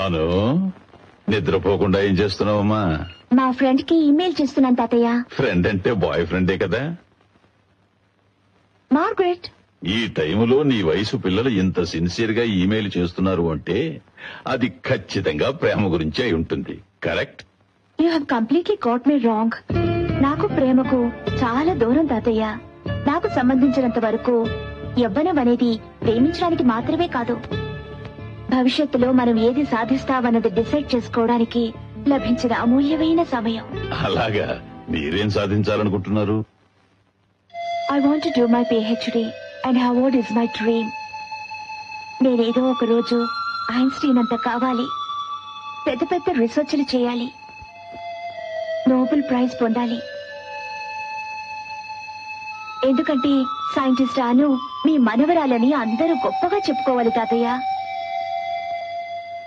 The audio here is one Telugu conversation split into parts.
అను నిద్రపోకుండా ఏం చేస్తున్నావమ్మా? మా ఫ్రెండ్ కి ఈమెయిల్ చేస్తున్నాను తాతయ్య. ఫ్రెండ్ అంటే బాయ్ ఫ్రెండే కదా? మార్గరెట్. ఈ టైములో నీ వయసు పిల్లలు ఇంత సిన్సియర్ గా ఈమెయిల్ చేస్తున్నారు అంటే అది ఖచ్చితంగా ప్రేమ గురించి అయి ఉంటుంది. Correct? You have completely got me wrong. నాకు ప్రేమకు చాలా దూరం తాతయ్య. నాకు సంబంధించినంత వరకు యవ్వనం అనేది ప్రేమించడానికి మాత్రమే కాదు, భవిష్యత్తులో మనం ఏది సాధిస్తామన్నది డిసైడ్ చేసుకోవడానికి లభించిన అమూల్యమైన సమయం. అలాగా, మీరేం సాధించాలనుకుంటున్నారు? I want to do my PhD and Harvard is my dream. నేనేదో ఒక రోజు ఐన్స్టీన్ అంత కావాలి, పెద్ద పెద్ద రీసెర్చ్లు చేయాలి, నోబెల్ ప్రైజ్ పొందాలి. ఎందుకంటే సైంటిస్ట్ అను మీ మనవరాలని అందరూ గొప్పగా చెప్పుకోవాలి తాతయ్య.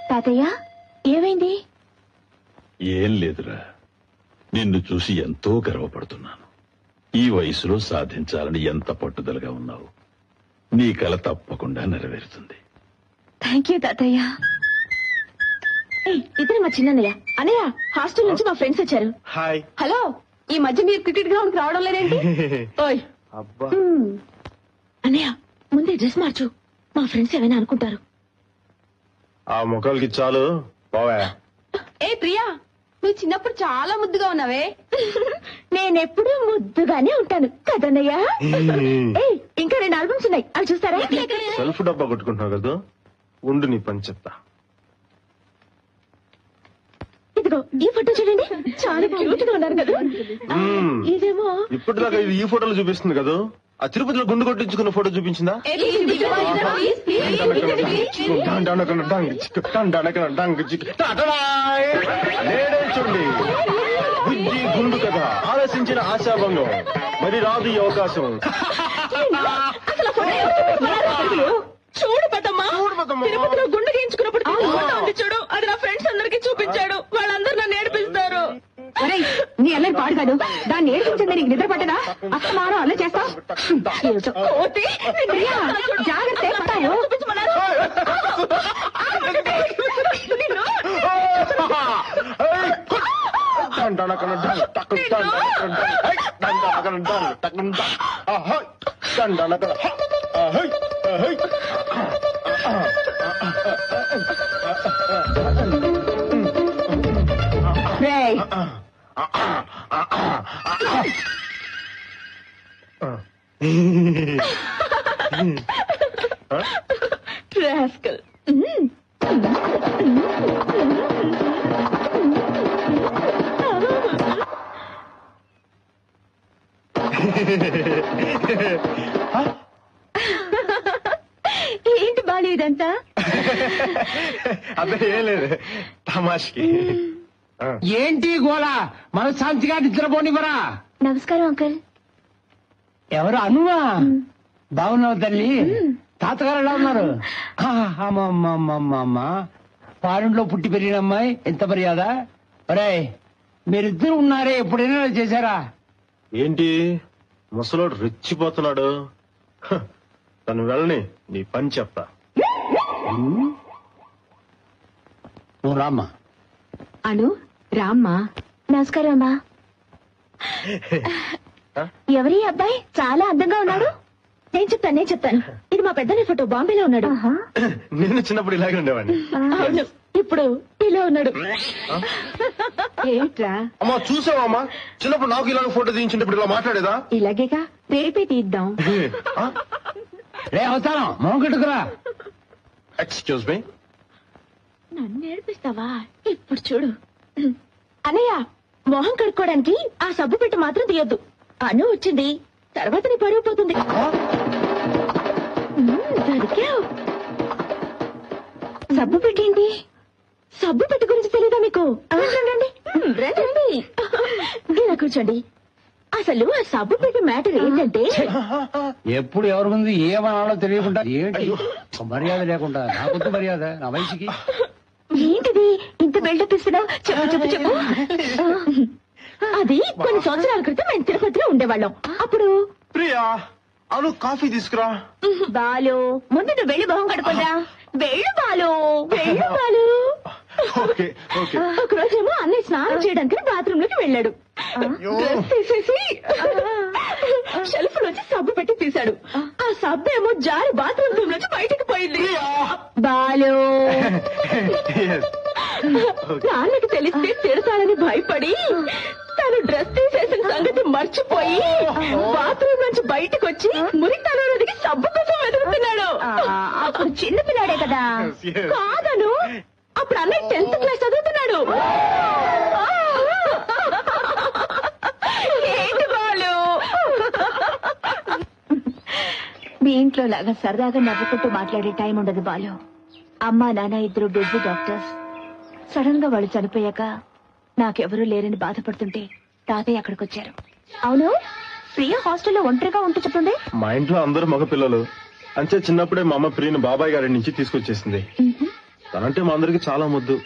తాతయ్య ఏమైంది? ఏం లేదురా, నిన్ను చూసి ఎంతో గర్వపడుతున్నాను. ఈ వయసులో సాధించాలని ఎంత పట్టుదలగా ఉన్నావు. నీ కల తప్పకుండా నెరవేరుతుంది. థ్యాంక్ యూ తాతయ్య. ఇతను మా చిన్నయ్య. అన్నయ్య, హాస్టల్ నుంచి మా ఫ్రెండ్స్ వచ్చారు. హాయ్. హలో, ఈ మధ్య మీరు క్రికెట్ గ్రౌండ్ కి రావడం లేదేంటి? ఓయ్ అబ్బా, అన్నయ్య ముందే డ్రెస్ మార్చు, మా ఫ్రెండ్స్ ఏమైనా అనుకుంటారు. ఆ ముఖాలకి చాలు బావా. ఏ ప్రియా, నువ్వు చిన్నప్పుడు చాలా ముద్దుగా ఉన్నావే. నేనెప్పుడు ముద్దుగానే ఉంటాను కదన్నయ్య. ఇంకా 2 ఆల్బమ్స్ ఉన్నాయి, అవి చూస్తారా? సెల్ఫ్ డబ్బా కొట్టుకుంటున్నావు కదా, ఉండు నీ పని చెప్తా. ఇదిగో ఈ ఫోటో చూడండి, చాలా క్యూట్ గా ఉన్నారు కదా. ఇదేమో ఇప్పటిదాకా ఇది ఈ ఫోటోలు చూపిస్తుంది కదా, ఆ తిరుపతిలో గుండు కొట్టించుకున్న ఫోటో చూపించిందా? చూడండి, బుజ్జి గుండు కదా, ఆలోచించిన ఆశాభంగం, మరి రాదు ఈ అవకాశం. చూడు పెద్దమ్మా, తిరుపతిలో గుండు గీయించుకున్నప్పుడు చూడు, అది నా ఫ్రెండ్స్ అందరికి చూపించాడు. వాళ్ళందరూ నన్ను ఏడిపిస్తారు. నీ అల్లరి పాడు కాదు, దాన్ని ఏడిపించింది నీకు నిద్ర పట్టదా? అస్తమానం అల్ల చేస్తావు. జాగ్రత్త పడతాను. Rascal. ఏంటి బాలు ఇదంతా? అదే ఏం లేదు, తమాష్కి. ఏంటి గోలా? మనశ్శాంతిగా నిద్రపోనివరా? నమస్కారం అంకుల్. ఎవరు? అనువా? బాగున్నావు తల్లి? తాతగారు ఎలా ఉన్నారు? అమ్మమ్మమ్మమ్మ, ఫారెన్లో పుట్టి పెరిగిన అమ్మాయి, ఎంత మర్యాద. ఒరే, మీరిద్దరు ఉన్నారే, ఎప్పుడైనా చేశారా? ఏంటి ముసలోడు రెచ్చిపోతున్నాడు? తను వెళ్ళని నీ పని చెప్తా. నువ్వు రామ్మా. అను రామ్మా. నమస్కారం అమ్మా. ఎవరి అబ్బాయి చాలా అందంగా ఉన్నాడు? నేను చెప్తాను. ఇది మా పెద్దనే ఫోటో, బాంబేలో ఉన్నాడు. నేను చిన్నప్పుడు ఇలాగే ఉండేవాడిని. అవును, ఇప్పుడు ఇలా ఉన్నాడు. ఏంట్రా? అమ్మా చూసావమ్మా, చిన్నప్పుడు నాకు ఇలాగ ఫోటో తీయించినప్పుడు ఇలా మాట్లాడేదా? ఇలాగేగా, రేపే తీద్దాం. రే అవతారం, మోగట్టుకురా. Excuse me. నన్ను నేర్పిస్తావా? ఇప్పుడు చూడు అన్నయ్య, మొహం కడుక్కోవడానికి ఆ సబ్బు పెట్టి మాత్రం తీయొద్దు. అను వచ్చింది, తర్వాత నీ పరువు పోతుంది. దొరికావు. సబ్బు పెట్టేంటి? సబ్బు పెట్టి గురించి తెలీదా మీకు? రండి, ఇలా కూర్చోండి. అసలు ఆ సబ్బు పెట్టి మ్యాటర్ ఏంటంటే, ఎప్పుడు ఎవరి ముందు ఏమనాలో తెలియకుండా ఏంటి మర్యాద లేకుండా, నాకొద్దు మర్యాద, నా వయసుకి. ఏంటిది ఇంత బిల్డప్ ఇస్తున్నావు? చెప్పు. అది కొన్ని సంవత్సరాల క్రితం మేము తిరుపతిలో ఉండేవాళ్ళం. అప్పుడు ప్రియా, అను కాఫీ తీసుకురా. బాలు, ముందు నువ్వు వెళ్ళి మొహం కడుకోరా. వెళ్ళు బాలు. Okay okay. ఒక రోజేమో అన్నయ్య స్నానం చేయడానికి బాత్రూమ్ లోకి వెళ్ళాడు. డ్రెస్ తీసేసి షెల్ఫ్ నుంచి సబ్బు పెట్టి తీశాడు. ఆ సబ్బు ఏమో జారి బాత్రూమ్ రూమ్ నుంచి బయటకు పోయింది. బాలు Yes. నాన్నకి తెలిస్తే తిడతాడని భయపడి తను డ్రెస్ తీసేసిన సంగతి మర్చిపోయి బాత్రూమ్ నుంచి బయటకు వచ్చి మురితనకి సబ్బు కోసం వెతుకుతున్నాడు. అప్పుడు చిన్న పిల్లాడే కదా. Yes. కాదను, అప్పుడు అన్నయ్య 10th క్లాస్ చదువుతున్నాడు. ఏంటి బాలు, మీ ఇంట్లో లాగా సరదాగా నవ్వుకుంటూ మాట్లాడే టైం ఉండదు బాలు. అమ్మా నాన్న ఇద్దరు బిజీ డాక్టర్స్. సడన్ గా వాళ్ళు చనిపోయాక నాకెవరూ లేరని బాధపడుతుంటే తాతయ్య అక్కడికి వచ్చారు. అవును, ప్రియ హాస్టల్లో ఒంటరిగా ఉంటూ చెప్తుంది. మా ఇంట్లో అందరూ మగ పిల్లలు. అంతే చిన్నప్పుడే మా అమ్మ ప్రియను బాబాయ్ గారి నుంచి తీసుకొచ్చేసింది. తనంటే మా అందరికి చాలా ముద్దు.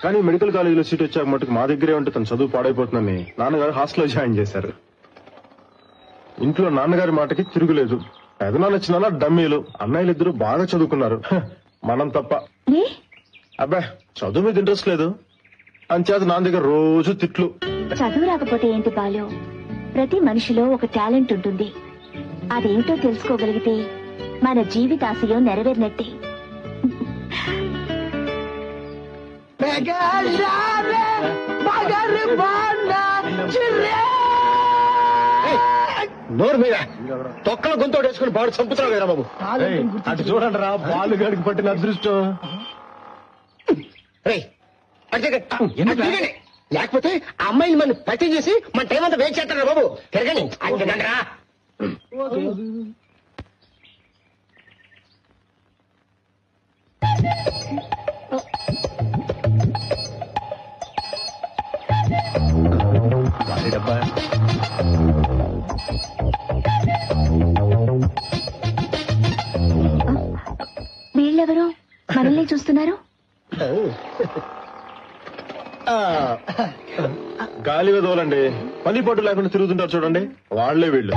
కానీ మెడికల్ కాలేజీలో సీట్ వచ్చాక మటుకు మా దగ్గరే ఉంటే తన చదువు పాడైపోతుందని నాన్నగారు హాస్టల్లో జాయిన్ చేశారు. ఇంట్లో నాన్నగారి మాటకి తిరుగులేదు. పెదనాన్న చిన్న డమ్మీలు. అన్నయ్యలు ఇద్దరు బాగా చదువుకున్నారు. మనం తప్ప. అబ్బా చదువు మీద ఇంట్రెస్ట్ లేదు. అంచేత నాన్న దగ్గర రోజు తిట్లు. చదువు రాకపోతే ఏంటి బాలు, ప్రతి మనిషిలో ఒక టాలెంట్ ఉంటుంది. అదేంటో తెలుసుకోగలిగితే మన జీవితాశయం నెరవేరినట్టే. నోరు మీద తొక్కల గొంతు వేసుకుని బాడు చంపుతున్నావు కదా బాబు. అటు చూడండి రా, బాలు గడికి పట్టిన అదృష్టం. రేయ్, అటు తిరగండి. లేకపోతే ఆ అమ్మాయిని మన పరిచయం చేసి మన టైం అంతా వేస్ట్ చేస్తారా బాబు. తిరగండి. రా డబ్బా వీళ్ళెవరు మనల్ని చూస్తున్నారు? గాలి వదలండి. పని పట్టు లేకుండా తిరుగుతుంటారు చూడండి, వాళ్లే వీళ్ళు.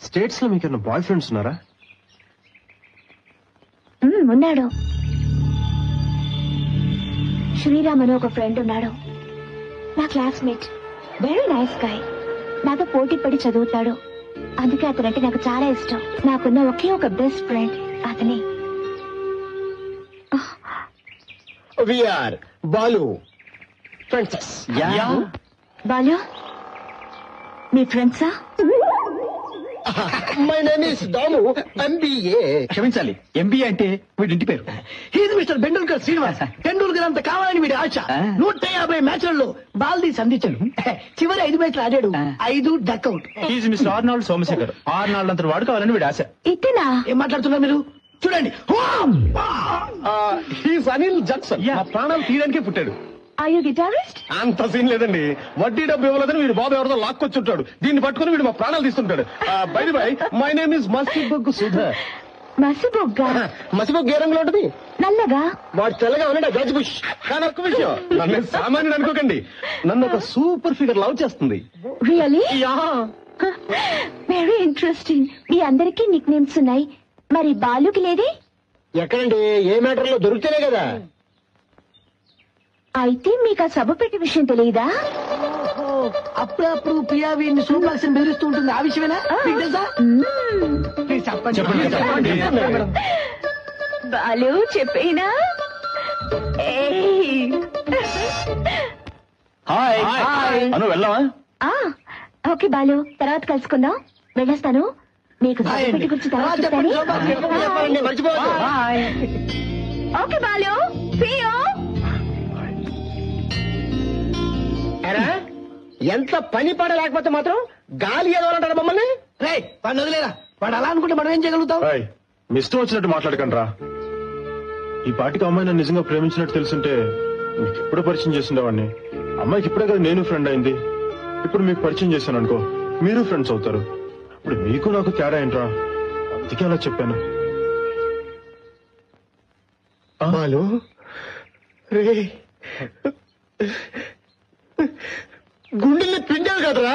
స్టేట్స్ లో మీకు బాయ్ ఫ్రెండ్స్ ఉన్నారా? ఉన్నాడు. శ్రీరామ్ అని ఒక ఫ్రెండ్ ఉన్నాడు, నా క్లాస్మేట్. Very nice guy. నాతో పోటీ పడి చదువుతాడు. అందుకే అతనంటే నాకు చాలా ఇష్టం. నాకున్న ఒకే ఒక బెస్ట్ ఫ్రెండ్ అతనే. We are Balu friends. బాలు, మీ ఫ్రెండ్సా? My name is Damu, MBA. క్షమించాలి, ఎంబీఏ అంటే వీడింటి పేరు. ఇది మిస్టర్ బెండూల్కర్ శ్రీనివాస్. టెండూల్కర్ అంత కావాలని వీడి ఆశ. 150 మ్యాచ్లలో బాల్దీ సంధించాడు. చివరి 5 మ్యాచ్లు ఆడాడు, 5 duck out. Is mister Arnold Somashekar. Arnold అంత వాడు కావాలని వీడి ఆశ. ఇతనా? ఏం మాట్లాడుతున్నారు మీరు? చూడండి, హీస్ అనిల్ జక్సన్. మా ప్రాణాలు తీయడానికే పుట్టాడు. Are you guitarist? అంత సీన్ లేదండి. వడ్డీ డబ్బు ఇవ్వలేదని వీడు బాబు ఎవరితో లాక్కొచ్చుంటాడు. దీన్ని పట్టుకుని వీడు మా ప్రాణాలు తీస్తుంటాడు. Bye bye, my name is Masiboggu Sudhar. మసిబొగ్గా? మసిబొగ్గు ఏ రంగులో ఉంటుంది? నల్లగా. వాడు తెల్లగా ఉన్నాడు, జడ్జ్ బుష్. కానీ ఒక్క విషయం, నన్ను సామాన్యుడు అనుకోకండి. నన్ను ఒక సూపర్ ఫిగర్ లవ్ చేస్తుంది. రియలీ? Very interesting. మీ అందరికీ నిక్ నేమ్స్ ఉన్నాయి, మరి బాలుకి లేదే? ఎక్కడండి? ఏ మ్యాటర్ లో దొరికితేనే కదా. అయితే మీకు ఆ సభ పెట్టి విషయం తెలియదా? అప్పుడప్పుడు ప్రియా వీడిని సూపాల్సిన బెదిరిస్తూ ఉంటుంది. ఆ విషయమేనా మీకు తెలుసా? ప్లీజ్ చెప్పండి. బాలు చెప్పేనా? హాయ్. అను వెళ్దామా? ఓకే బాలు, తర్వాత కలుసుకుందాం. వెళ్ళొస్తాను. మీకు సభ పెట్టి గురించి తర్వాత చెప్తాను. మర్చిపోవద్దు. Okay Balu, see you. ఎంత పని పడ లేకపోతే మాత్రం గాలి ఏదోలంటారు మమ్మల్ని. రే వాడిని వదిలేరా. వాడు అలా అనుకుంటే మనం ఏం చేయగలుగుతాం? మీ ఇష్టం వచ్చినట్టు మాట్లాడకండి రా. ఈ పాటికి అమ్మాయి నన్ను నిజంగా ప్రేమించినట్టు తెలుసుంటే మీకు ఎప్పుడో పరిచయం చేసిండేవాడిని. అమ్మాయికి ఇప్పుడే కదా నేను ఫ్రెండ్ అయింది. ఇప్పుడు మీకు పరిచయం చేశాను అనుకో, మీరు ఫ్రెండ్స్ అవుతారు. ఇప్పుడు మీకు నాకు తేడా ఏంట్రా? అందుకే అలా చెప్పాను. బాలు రే, గుండెల్ని పిండావు కదరా.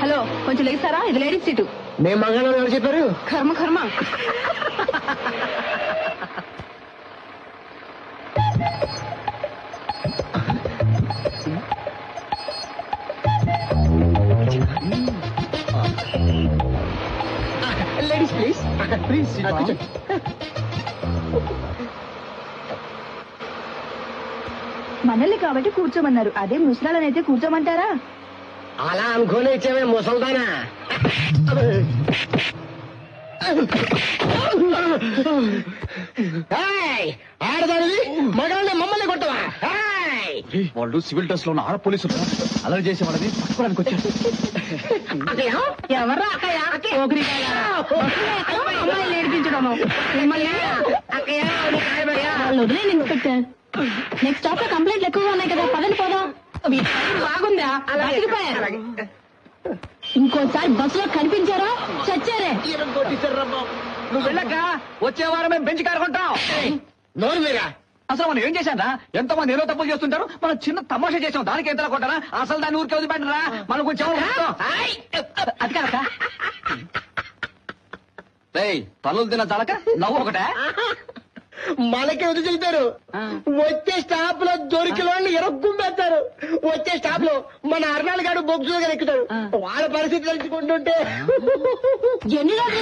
హలో, కొంచెం లేస్తారా? ఇది లేడీస్ సీటు. మేము మగాళ్ళని ఎవరు చెప్పారు? కర్మ కర్మ. Ladies please please. మనల్ని కాబట్టి కూర్చోమన్నారు, అదే ముసలాలనైతే కూర్చోమంటారా? అలా అనుకోని ఇచ్చామే ముసల్దానా. ఆడదానిది మగాళ్ళని మమ్మల్ని కొట్టవా? వాళ్ళు సివిల్ డ్రెస్ లో ఉన్న ఆడ పోలీసులు అలర్ట్ చేసే వాళ్ళని పట్టుకోవడానికి వచ్చారు. ఎవర్రా అక్కయ్య? అమ్మాయిలు ఏడిపించడము మిమ్మల్ని. వాళ్ళు వదిలేండి ఇన్స్పెక్టర్. నెక్స్ట్ స్టాప్ లో కంప్లైంట్లు ఎక్కువగా ఉన్నాయి కదా, పదండి పోదాం. బాగుందా? ఇంకోసారి బస్సులో కనిపించారా చచ్చారే. నువ్వు వెళ్ళక వచ్చే వారం మేము బెంచ్ కారు కొంటాం. నోరు మీరా? అసలు మనం ఏం చేశాం రా? ఎంతో మంది ఏదో తప్పులు చేస్తుంటారు, మనం చిన్న తమాషా చేసాం, దానికి ఎంత కొట్టారా? అసలు దాన్ని ఊరికే వదిలిపెట్టరా, మనం కొంచెం అది కనుక పనులు తిన్న చాలక నవ్వు ఒకటే. మనకి వదిలి చెల్తారు. వచ్చే స్టాప్ లో దొరికిన వాళ్ళని ఎరగ్గుంపేస్తారు. వచ్చే స్టాప్ లో మన అర్నాల్ గారు బొగ్గు దగ్గర ఎక్కుతాడు. వాళ్ళ పరిస్థితి తెలుసుకుంటుంటే ఎన్ని రోజులు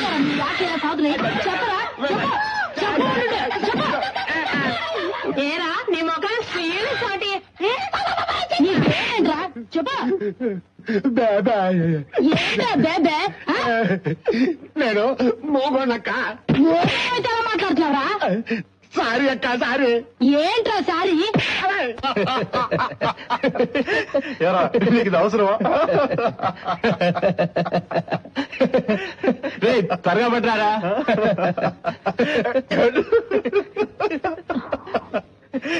ఏరా నీ మొక్కలు నీకేంట్రా చెప్ప. బేబే నేను మోగోనక్క. ఏమైతే ఎలా మాట్లాడుతున్నావురా? సారీ అక్క సారీ. ఏంట్రా సారీ? ఎరా నీకు ఇది అవసరమా? త్వరగా పట్టారా?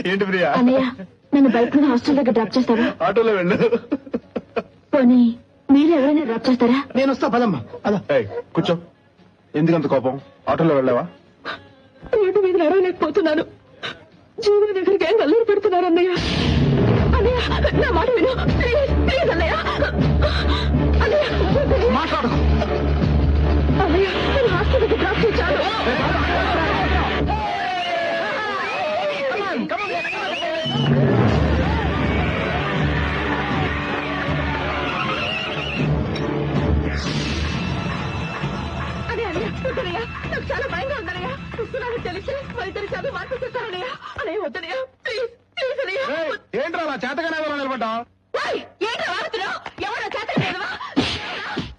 ఏంటి ప్రియా? అన్నయ్య, నన్ను బైక్ మీద హాస్టల్ దగ్గర డ్రాప్ చేస్తావా? ఆటోలో వెళ్ళు. పోనీ మీరు ఎవరైనా డ్రాప్ చేస్తారా? నేను వస్తా పదమ్మా. అలా కూర్చో. ఎందుకంత కోపం? ఆటోలో వెళ్ళావా? రోడ్డు మీద నడవలేకపోతున్నాను. జీవన దగ్గరికి ఏం నల్లూరు పెడుతున్నారు అన్నయ్య. అన్నయ్య నా మాట విను ప్లీజ్ ప్లీజ్ అన్నయ్య. అన్నయ్య మాట్లాడు. అన్నయ్య నేను హాస్టల్ దగ్గర డ్రాప్ చేశాను. నాకు చాలా భయంగా ఉందన్నయ్య. నాకు తెలిసి వాళ్ళిద్దరు చదువు మార్చేస్తారన్నయ్య. అన్నయ్య వద్దనయ్య ప్లీజ్ ప్లీజ్ అన్నయ్య. ఏంట్రా అలా చేతగానే నిలబడ్డా? ఏంటో వాడుతున్నావు? ఎవరో చేత లేదవా?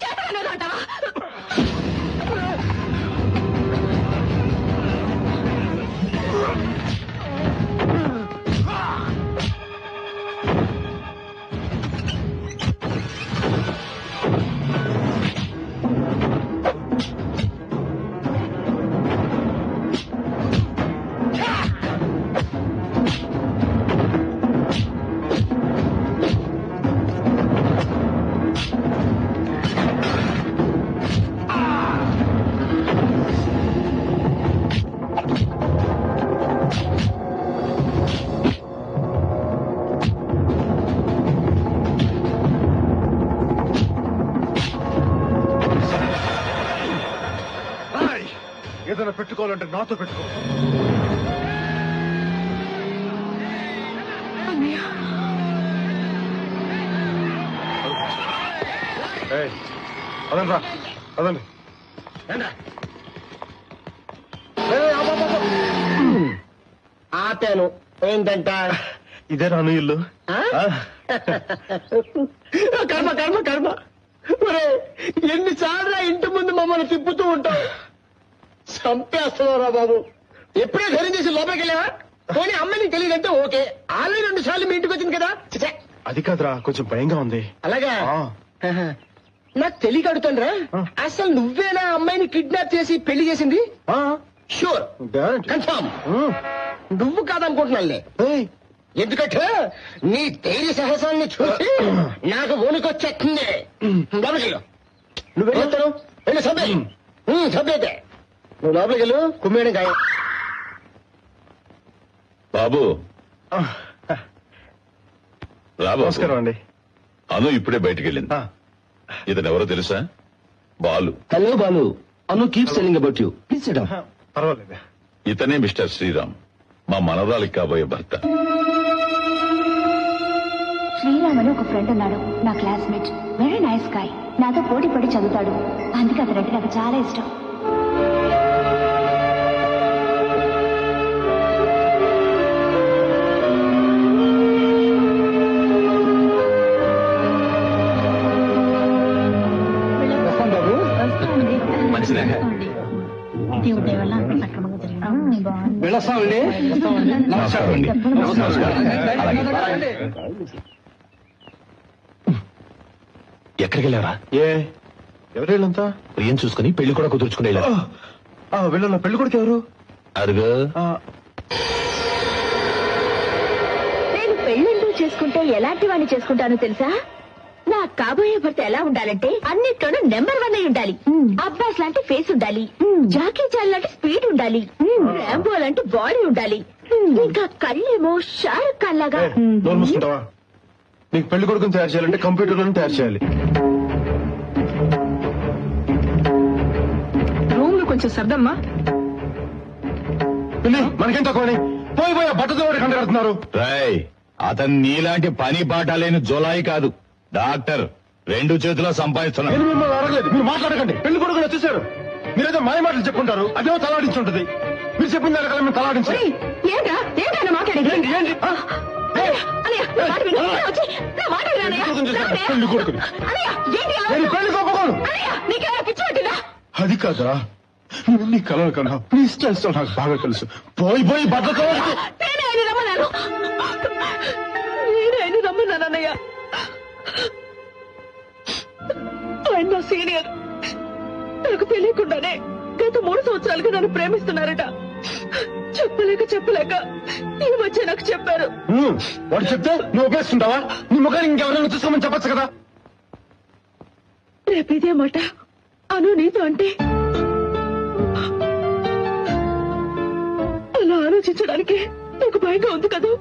చేత లేదు అంటావా? ఏదైనా పెట్టుకోవాలంటే నాతో పెట్టుకో. అదండి రా అదండి. ఆపాను. ఏంటంట? ఇదే రాను ఇల్లు. కర్మ కర్మ కర్మ. ఎన్నిసార్లు ఇంటి ముందు మమ్మల్ని తిప్పుతూ ఉంటావు. చంపేస్తున్నారా బాబు. ఎప్పుడే ధైర్యం చేసి లోపలికి వెళ్ళావా? పోనీ అమ్మాయిని తెలియదంటే ఓకే. ఆల్రెడీ 2 సార్లు మీ ఇంటికి వచ్చింది కదా. అది కాదురా, కొంచెం భయంగా ఉంది. అలాగా నాకు తెలియక అడుగుతాండ్రా. అసలు నువ్వేనా అమ్మాయిని కిడ్నాప్ చేసి పెళ్లి చేసింది? షూర్ కన్ఫర్మ్ నువ్వు కాదనుకుంటున్నానులే. ఎందుకంటే నీ ధైర్య సాహసాన్ని చూసి నాకు వణుకొచ్చేస్తుంది. నువ్వేం చెప్తాను? వెళ్ళి సభ్యతే నువ్వు లోపలికి వెళ్ళు కుమ్మేయడం ఖాయం. బాబు రా బాబు. నమస్కారం అండి. అను ఇప్పుడే బయటికి వెళ్ళింది. ఇతనెవరో తెలుసా? Balu. Hello Balu, Anu keep selling about you. Please SIT down. పర్వాలేదు. ఇతనే మిస్టర్ శ్రీరామ్, మా మనవరాలికి కాబోయే భర్త. శ్రీరామ్ అని ఒక ఫ్రెండ్ ఉన్నాడు, నా క్లాస్మేట్. Very nice guy. నాతో పోటీ పడి చదువుతాడు, అందుకే అతనంటే నాకు చాలా ఇష్టం. వెళ్ళొస్తామండి. నమస్కారం అండి. నమస్కారం. అలాగే. ఎక్కడికి వెళ్ళారా? ఎవరు వీళ్ళంతా? ఏం చూసుకుని పెళ్లి కూడా కుదుర్చుకుని వెళ్ళారు. వీళ్ళ పెళ్లి కొడుకు ఎవరు? అదిగో నేను పెళ్ళిళ్ళు చేసుకుంటే ఎలాంటి వాడిని చేసుకుంటానో తెలుసా? నా కాబోయే భర్త ఎలా ఉండాలంటే అన్నిట్లోనూ నెంబర్ 1 అయి ఉండాలి. అబ్బాస్ లాంటి ఫేస్ ఉండాలి, జాకీ చాన్ లాంటి స్పీడ్ ఉండాలి, రాంబో లాంటి బాడీ ఉండాలి, ఇంకా కళ్ళేమో షారుఖ్ ఖాన్ లాగా. నోరు మూసుకుంటావా? నీకు పెళ్లి కొడుకుని తయారు చేయాలంటే కంప్యూటర్లను తయారు చేయాలి. రూమ్ లో కొంచెం సర్దమ్మా. మనకేం తక్కువని పోయి పోయి బట్టతో కంట కడుతున్నారు. రాయ్, అతను నీలాంటి పని బాట లేని జోలాయి కాదు, డాక్టర్. 2 చేతుల్లో సంపాదిస్తున్నాడు. నేను మిమ్మల్ని అడగలేదు, మీరు మాట్లాడకండి. పెళ్లి కొడుకుని వచ్చేసారు. మీరేదో మాయ మాటలు చెప్పుకుంటారు, అదేమో తలాడించి ఉంటుంది. మీరు చెప్పిన దానికల్లా మేము తలాడించాలి. ఏంటా మాట్లాడేది? ఏంటి? పెళ్లి కొడుకుని నేను పెళ్లి కొప్పుకోను. అది కాదా, నీ కలలు కన్నా ప్లీజ్ చేస్తావు, నాకు బాగా తెలుసు. పోయి పోయి బట్టతో నేనే రమ్మన్నానన్నయ్య. ఆయన నా సీనియర్. నాకు తెలియకుండానే గత 3 సంవత్సరాలుగా నన్ను ప్రేమిస్తున్నారట. చెప్పలేక ఈ మధ్య నాకు చెప్పారు. వాడు చెప్తే నువ్వు ఉపయోగిస్తుంటావా? నీ ముఖాన్ని ఇంకెవరైనా చూసుకోమని చెప్పచ్చు కదా. రేపు ఇదే మాట అను నీతో అంటే అలా ఆలోచించడానికి నాకు భయంగా ఉంది కదా.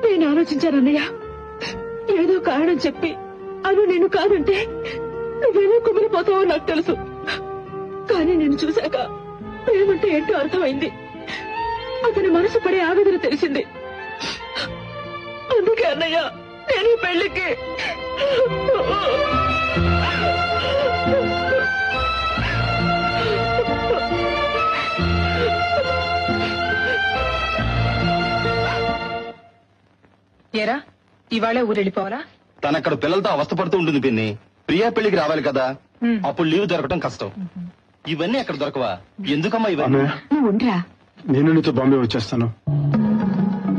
నేను ఆలోచించానన్నయ్య, ఏదో కారణం చెప్పి అను నేను కాదంటే నువ్వేమో కుమిలిపోతావో నాకు తెలుసు. కానీ నేను చూశాక ప్రేమంటే ఏంటో అర్థమైంది. అతని మనసు పడే ఆవేదన తెలిసింది. అందుకే అన్నయ్య నేను ఈ పెళ్లికి ఏరా ఇవాళ ఊరెళ్ళిపోవాలా? తనక్కడ పిల్లలతో అవస్థపడుతూ ఉంటుంది పిన్ని. ప్రియా పెళ్లికి రావాలి కదా, అప్పుడు లీవ్ దొరకటం కష్టం. ఇవన్నీ అక్కడ దొరకవా? ఎందుకమ్మా ఇవన్నీ? నువ్వు ఉండరా, నేను నీతో బాంబే వచ్చేస్తాను.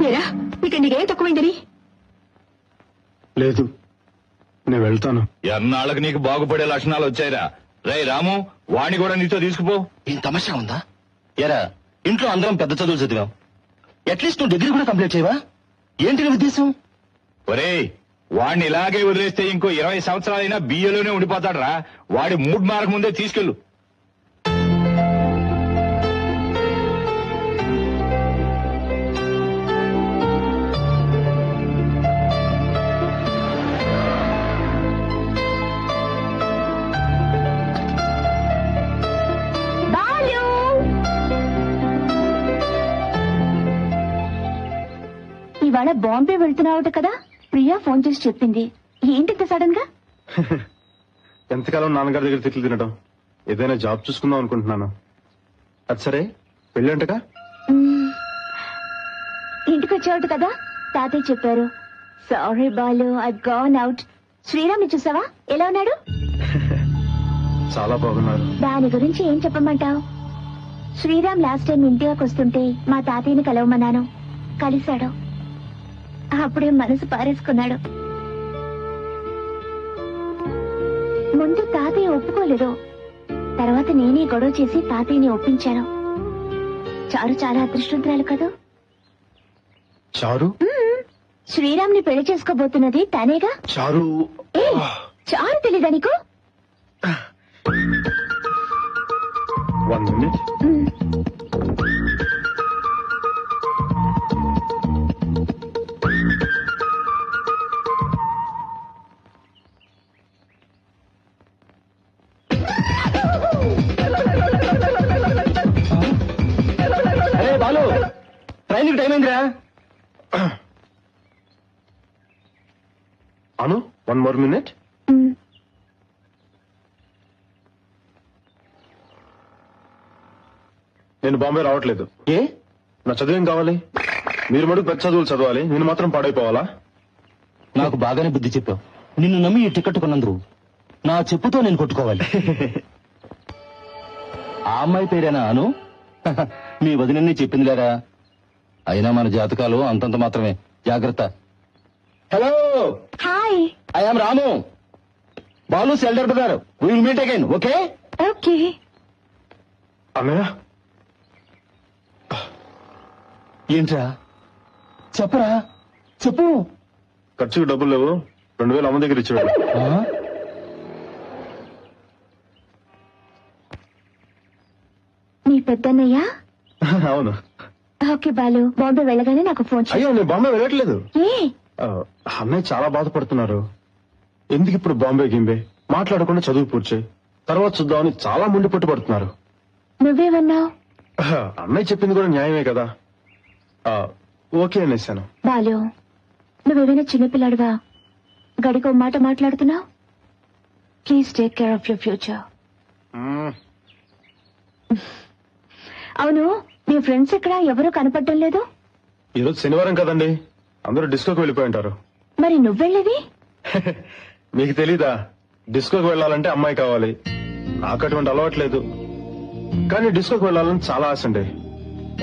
ఏరా ఇక నీకేం తక్కువైందని? లేదు, నేను వెళ్తాను. ఎన్నాళ్ళకి నీకు బాగుపడే లక్షణాలు వచ్చాయిరా. రే రాము, వాణ్ణి కూడా నీతో తీసుకుపో. ఏం తమాషా ఉందా? ఎరా, ఇంట్లో అందరం పెద్ద చదువులు చదివాం. అట్లీస్ట్ నువ్వు డిగ్రీ కూడా కంప్లీట్ చేయవా? ఏంటి నీ ఉద్దేశం? ఒరేయ్, వాణ్ణి ఇలాగే వదిలేస్తే ఇంకో 20 సంవత్సరాలైనా బియ్యలోనే ఉండిపోతాడ్రా. వాడి మూడ్ మారక ముందే తీసుకెళ్ళు. ఇవాళ బాంబే వెళ్తున్నావుట కదా? ప్రియా ఫోన్ చేసి చెప్పింది. ఏంటి సడన్ గా? ఎంతకాలం నాన్నగారి దగ్గర తిట్లు తినడం, ఏదైనా జాబ్ చూసుకుందాం అనుకుంటున్నాను. అది సరే, పెళ్ళి అంటగా? ఇంటికి వచ్చావుట కదా, తాతయ్య చెప్పారు. Sorry Balu, I gone out. Sriram చూసావా, ఎలా ఉన్నాడు? చాలా బాగున్నారు. దాని గురించి ఏం చెప్పమంటావు? శ్రీరామ్ లాస్ట్ టైం ఇంటికి వస్తుంటే మా తాతయ్యని కలవమన్నాను, కలిశాడు. అప్పుడే మనసు పారేసుకున్నాడు. ముందు తాతయ్య ఒప్పుకోలేదు, తర్వాత నేనే గొడవ చేసి తాతయ్యని ఒప్పించాను. చారు చాలా అదృష్టవంతురాలు కదా. చారు? శ్రీరామ్ ని పెళ్లి చేసుకోబోతున్నది తనేగా. చారు? చారు తెలీదా నీకు? 1 minute. అరే బాలు ట్రైన్కి టైం అయిందిరా. అను 1 more minute. నేను బాంబే రావట్లేదు. ఏ నా చదువేం కావాలి? మీరు మటుకు పెద్ద చదువులు చదవాలి, నేను మాత్రం పాడైపోవాలా? నాకు బాగానే బుద్ధి చెప్పావు. నిన్ను నమ్మి ఈ టికెట్ కొన్నందుకు నా చెప్పుతో నేను కొట్టుకోవాలి. ఆ అమ్మాయి పేరేనా అను? మీ వదినని చెప్పింది లేరా? అయినా మన జాతకాలు అంతంత మాత్రమే, జాగ్రత్త. Hello, hi. I am Ramu. Balu elder brother. We will meet again. Okay okay. అన్నయ్య, ఏంట్రా చెప్పరా, చెప్పు. ఖర్చుకు డబ్బులు లేవు, 2000 అమ్మ దగ్గర ఇచ్చాడు. ఆ? మీ పెద్దన్నయ్య? అవును. ఓకే బాలు, బాంబే వెళ్ళగానే నాకు ఫోన్ చేయి. అయ్యో, నేను బాంబే వెళ్ళట్లేదు. ఏ? అన్నయ్య చాలా బాధపడుతున్నారు. ఎందుకు ఇప్పుడు బాంబే గింబే, మాట్లాడకుండా చదువు పూర్చే, తర్వాత చూద్దామని చాలా ముండి పట్టుబడుతున్నారు. నువ్వేమన్నావు? అన్నయ్య చెప్పింది కూడా న్యాయమే కదా. ఓకే అనేసాను. బాలు, నువ్వేమైనా చిన్నపిల్లాడువా? గడికో మాట మాట్లాడుతున్నావు. Please take care of your future. అవును, మీ ఫ్రెండ్స్ ఇక్కడ ఎవరూ కనపడటం లేదు. ఈరోజు శనివారం కదండి, అందరూ డిస్కోకి వెళ్ళిపోయి ఉంటారు. మరి నువ్వెళ్ళేది? మీకు తెలీదా, డిస్కోకి వెళ్ళాలంటే అమ్మాయి కావాలి. నాకు అటువంటి అలవాట్లేదు, కానీ డిస్కోకి వెళ్ళాలని చాలా ఆశ అండి.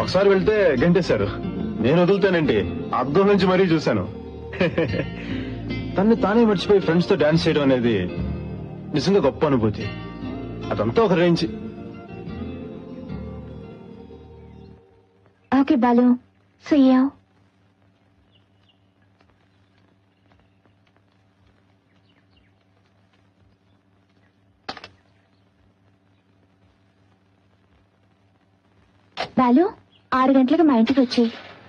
ఒకసారి వెళ్తే గంటేశారు. నేను వదులుతానండి, అద్దం నుంచి మరీ చూశాను. తన్ని తానే మర్చిపోయి ఫ్రెండ్స్ తో డాన్స్ చేయడం అనేది నిజంగా గొప్ప అనుభూతి. అదంతా ఒక range. Okay Balu, see you. Balu, 6 గంటలకు మా ఇంటికి వచ్చి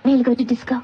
నీళ్ళు కొట్టి డిస్కో.